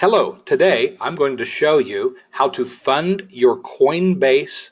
Hello, today I'm going to show you how to fund your Coinbase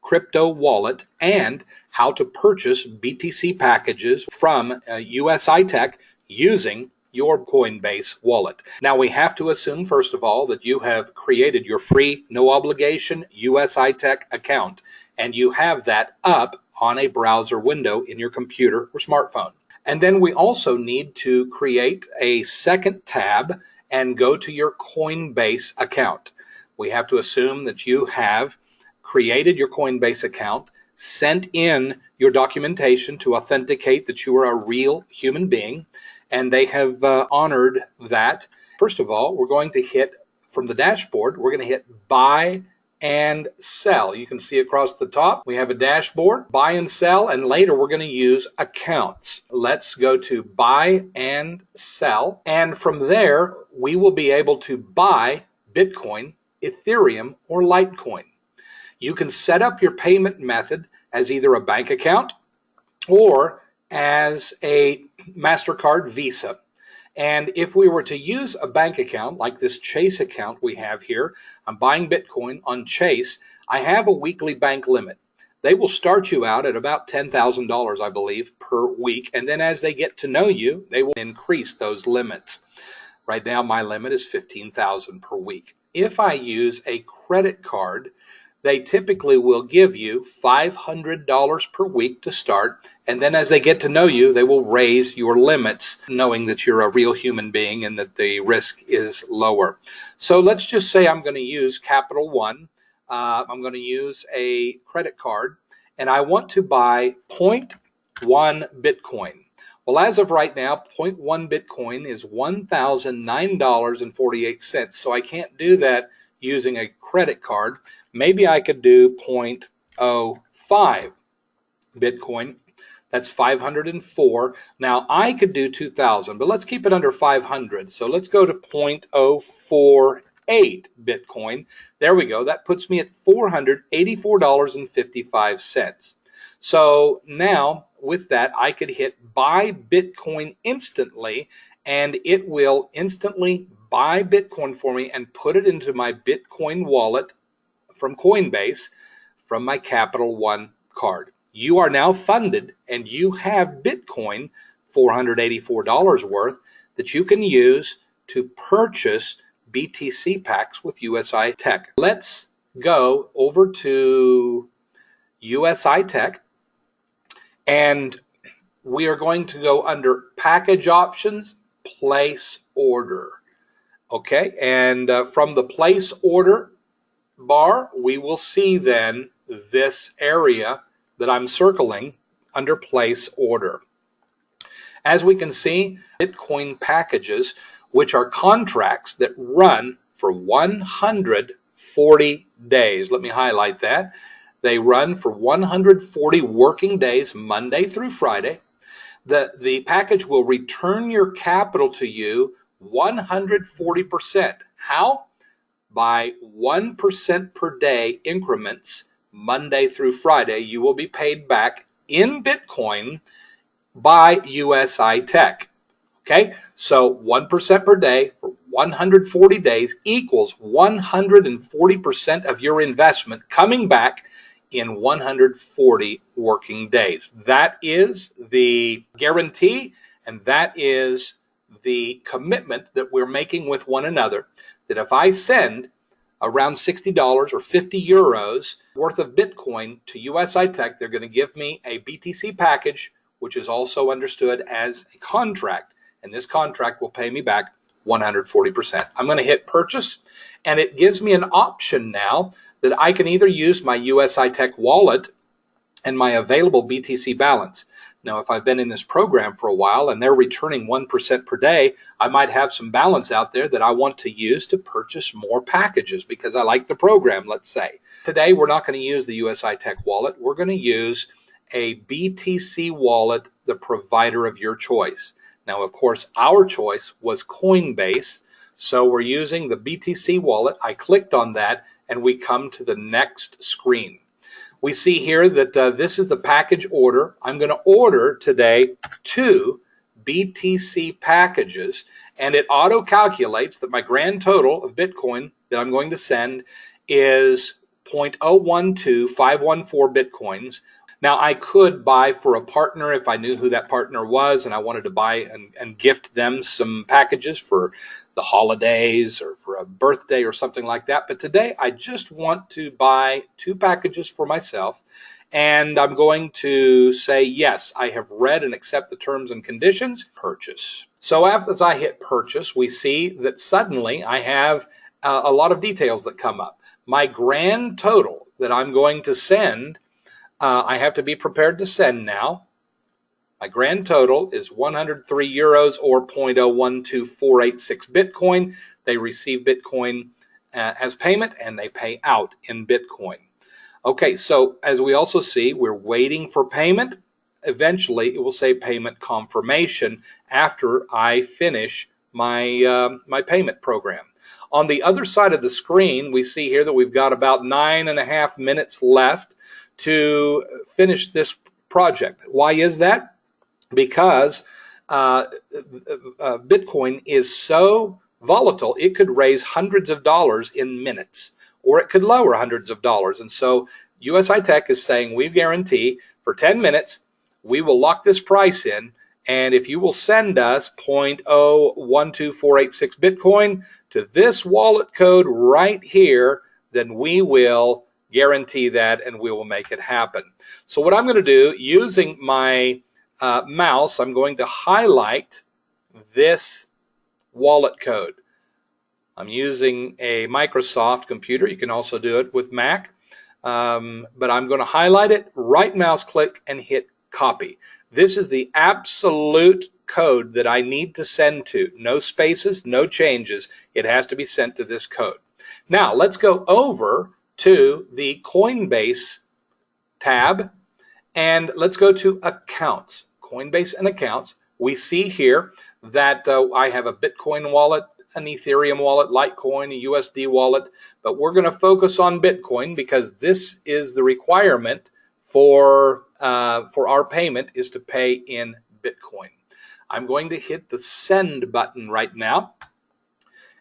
crypto wallet and how to purchase BTC packages from USI Tech using your Coinbase wallet. Now we have to assume first of all that you have created your free no obligation USI Tech account and you have that up on a browser window in your computer or smartphone. And then we also need to create a second tab and go to your Coinbase account. We have to assume that you have created your Coinbase account, sent in your documentation to authenticate that you are a real human being, and they have honored that. First of all, we're going to hit from the dashboard, we're going to hit buy and sell. You can see across the top we have a dashboard, buy and sell, and later we're going to use accounts. Let's go to buy and sell, and from there we will be able to buy Bitcoin, Ethereum, or Litecoin. You can set up your payment method as either a bank account or as a MasterCard Visa. And if we were to use a bank account like this Chase account we have here, I'm buying Bitcoin on Chase, I have a weekly bank limit. They will start you out at about $10,000, I believe, per week. And then as they get to know you, they will increase those limits. Right now, my limit is $15,000 per week. If I use a credit card, they typically will give you $500 per week to start, and then as they get to know you, they will raise your limits, knowing that you're a real human being and that the risk is lower. So let's just say I'm going to use Capital One. I'm going to use a credit card, and I want to buy 0.1 Bitcoin. Well, as of right now, 0.1 Bitcoin is $1,009.48, so I can't do that using a credit card. Maybe I could do 0.05 Bitcoin. That's 504. Now I could do 2,000, but let's keep it under 500. So let's go to 0.048 Bitcoin. There we go. That puts me at $484.55. So now with that, I could hit buy Bitcoin instantly, and it will instantly buy Bitcoin for me and put it into my Bitcoin wallet from Coinbase from my Capital One card. You are now funded and you have Bitcoin, $484 worth, that you can use to purchase BTC packs with USI Tech. Let's go over to USI Tech, and we are going to go under package options, place order. Okay, and from the place order bar, we will see then this area that I'm circling under place order. As we can see, Bitcoin packages, which are contracts that run for 140 days. Let me highlight that. They run for 140 working days, Monday through Friday. The package will return your capital to you 140%. How? By 1% per day increments, Monday through Friday, you will be paid back in Bitcoin by USI Tech. Okay, so 1% per day for 140 days equals 140% of your investment coming back in 140 working days. That is the guarantee, and that is the commitment that we're making with one another, that if I send around $60 or 50 euros worth of Bitcoin to USI Tech, they're going to give me a BTC package, which is also understood as a contract, and this contract will pay me back 140%. I'm going to hit purchase, and it gives me an option now that I can either use my USI Tech wallet and my available BTC balance. Now, if I've been in this program for a while and they're returning 1% per day, I might have some balance out there that I want to use to purchase more packages because I like the program, let's say. Today, we're not going to use the USI Tech wallet. We're going to use a BTC wallet, the provider of your choice. Now, of course, our choice was Coinbase, so we're using the BTC wallet. I clicked on that, and we come to the next screen. We see here that this is the package order. I'm going to order today 2 BTC packages, and it auto calculates that my grand total of Bitcoin that I'm going to send is 0.012514 Bitcoins. Now, I could buy for a partner if I knew who that partner was and I wanted to buy and gift them some packages for the holidays or for a birthday or something like that. But today, I just want to buy 2 packages for myself. And I'm going to say, yes, I have read and accept the terms and conditions, purchase. So as I hit purchase, we see that suddenly I have a lot of details that come up. My grand total that I'm going to send, I have to be prepared to send now. My grand total is 103 euros or 0.012486 Bitcoin. They receive Bitcoin as payment and they pay out in Bitcoin. Okay, so as we also see, we're waiting for payment. Eventually, it will say payment confirmation after I finish my, my payment program. On the other side of the screen, we see here that we've got about 9.5 minutes left to finish this project. Why is that? Because Bitcoin is so volatile, it could raise hundreds of dollars in minutes, or it could lower hundreds of dollars. And so USI Tech is saying we guarantee for 10 minutes, we will lock this price in. And if you will send us 0.012486 Bitcoin to this wallet code right here, then we will guarantee that and we will make it happen. So what I'm going to do, using my mouse, I'm going to highlight this wallet code. I'm using a Microsoft computer. You can also do it with Mac. But I'm going to highlight it, right mouse click, and hit copy. This is the absolute code that I need to send to. No spaces, no changes. It has to be sent to this code. Now, let's go over to the Coinbase tab, and let's go to accounts. Coinbase and accounts. We see here that I have a Bitcoin wallet, an Ethereum wallet, Litecoin, a USD wallet, but we're going to focus on Bitcoin because this is the requirement for our payment is to pay in Bitcoin. I'm going to hit the send button right now,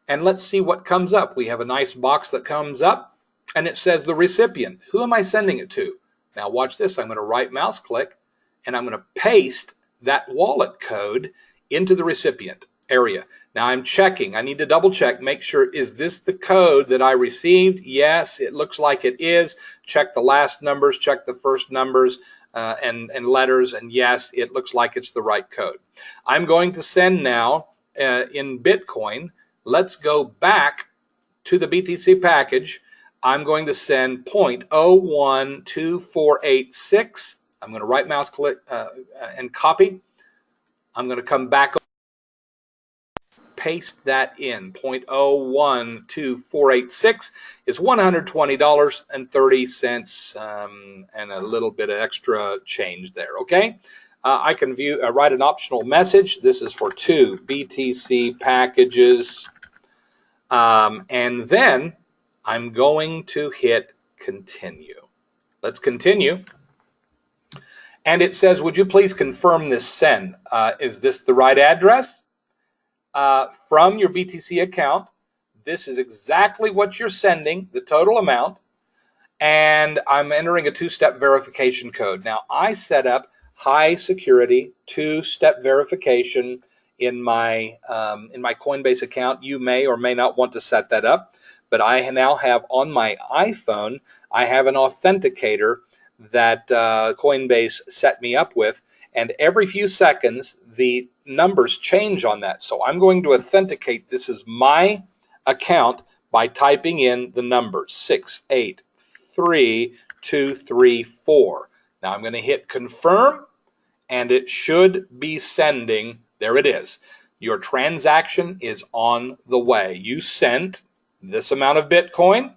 and let's see what comes up. We have a nice box that comes up, and it says the recipient. Who am I sending it to? Now watch this. I'm going to right mouse click, and I'm going to paste that wallet code into the recipient area. Now I'm checking. I need to double check, make sure, is this the code that I received? Yes, it looks like it is. Check the last numbers, check the first numbers and letters, and yes, it looks like it's the right code. I'm going to send now in Bitcoin. Let's go back to the BTC package. I'm going to send 0.012486. I'm going to right mouse click and copy. I'm going to come back, paste that in. 0.012486 is $120.30 and a little bit of extra change there. Okay, I can write an optional message. This is for 2 BTC packages, and then I'm going to hit continue. Let's continue. And it says, would you please confirm this send? Is this the right address? From your BTC account, this is exactly what you're sending, the total amount, and I'm entering a 2-step verification code. Now, I set up high security 2-step verification in my Coinbase account. You may or may not want to set that up, but I now have on my iPhone, I have an authenticator that Coinbase set me up with, and every few seconds the numbers change on that. So I'm going to authenticate this is my account by typing in the numbers 683234. Now I'm going to hit confirm, and it should be sending. There it is. Your transaction is on the way. You sent this amount of Bitcoin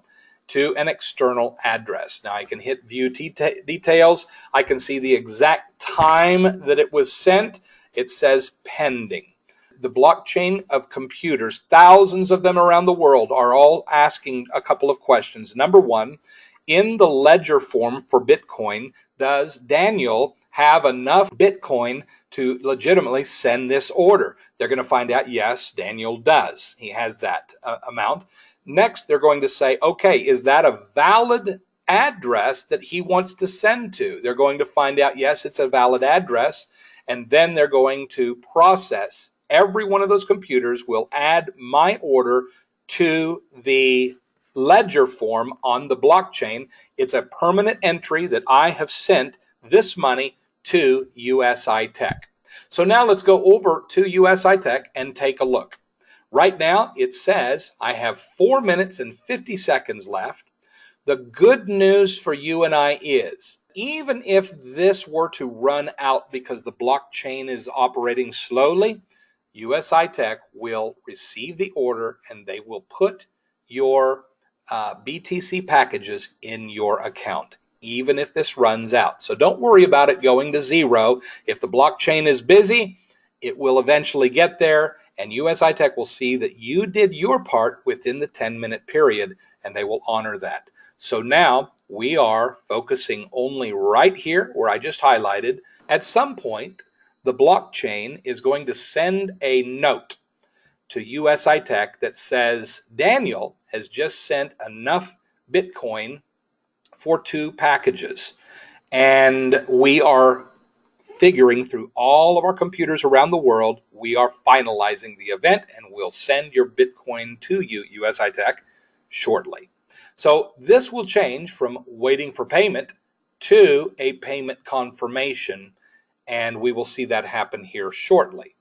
to an external address. Now I can hit view details. I can see the exact time that it was sent. It says pending. The blockchain of computers, thousands of them around the world, are all asking a couple of questions. Number one, in the ledger form for Bitcoin, does Daniel have enough Bitcoin to legitimately send this order. They're going to find out, yes, Daniel does. He has that amount. Next, they're going to say, okay, is that a valid address that he wants to send to? They're going to find out, yes, it's a valid address. And then they're going to process. Every one of those computers will add my order to the ledger form on the blockchain. It's a permanent entry that I have sent this money to USI Tech. So now let's go over to USI Tech and take a look. Right now it says I have 4 minutes and 50 seconds left. The good news for you and I is, even if this were to run out because the blockchain is operating slowly, USI Tech will receive the order and they will put your BTC packages in your account, even if this runs out. So don't worry about it going to zero. If the blockchain is busy, it will eventually get there, and USI Tech will see that you did your part within the 10-minute period, and they will honor that. So now we are focusing only right here where I just highlighted. At some point, the blockchain is going to send a note to USI Tech that says Daniel has just sent enough Bitcoin for 2 packages. And we are figuring through all of our computers around the world. We are finalizing the event and we'll send your Bitcoin to you, USI Tech, shortly. So this will change from waiting for payment to a payment confirmation, and we will see that happen here shortly.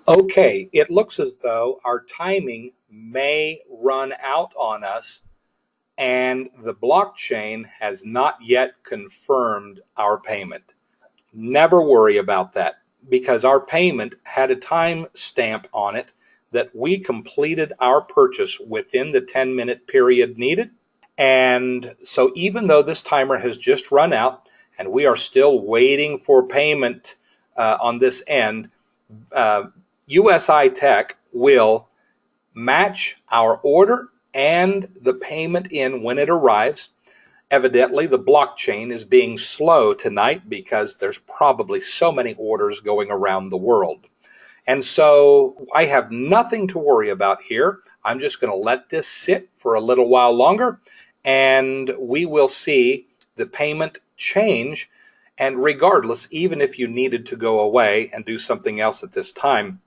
Okay, it looks as though our timing may run out on us, and the blockchain has not yet confirmed our payment. Never worry about that, because our payment had a time stamp on it that we completed our purchase within the 10-minute period needed. And so even though this timer has just run out and we are still waiting for payment on this end, USI Tech will match our order and the payment in when it arrives. Evidently, the blockchain is being slow tonight because there's probably so many orders going around the world. And so I have nothing to worry about here. I'm just going to let this sit for a little while longer, and we will see the payment change. And regardless, even if you needed to go away and do something else at this time,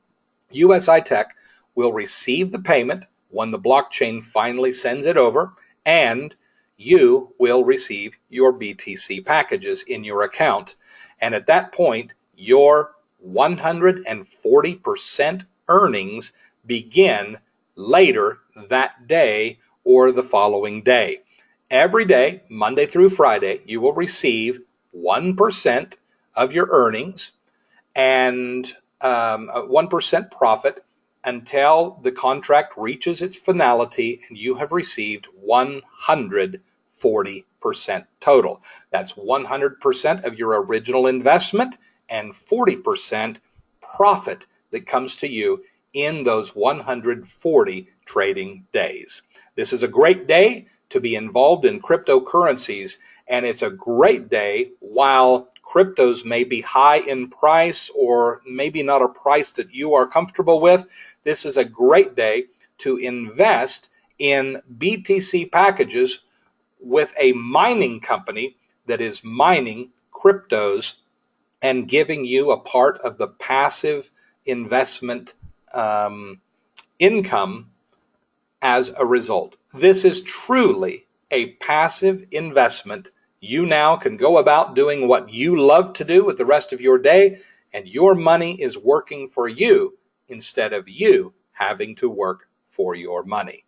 USI Tech will receive the payment when the blockchain finally sends it over, and you will receive your BTC packages in your account. And at that point, your 140% earnings begin later that day or the following day. Every day, Monday through Friday, you will receive 1% of your earnings and 1% profit until the contract reaches its finality and you have received 140% total. That's 100% of your original investment and 40% profit that comes to you in those 140 trading days. This is a great day to be involved in cryptocurrencies, and it's a great day while cryptos may be high in price or maybe not a price that you are comfortable with. This is a great day to invest in BTC packages with a mining company that is mining cryptos and giving you a part of the passive investment income as a result. This is truly a passive investment. You now can go about doing what you love to do with the rest of your day, and your money is working for you instead of you having to work for your money.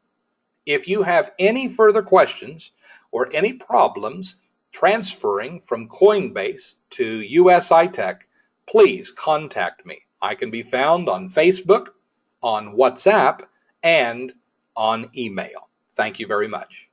If you have any further questions or any problems transferring from Coinbase to USI Tech, please contact me. I can be found on Facebook, on WhatsApp, and on email. Thank you very much.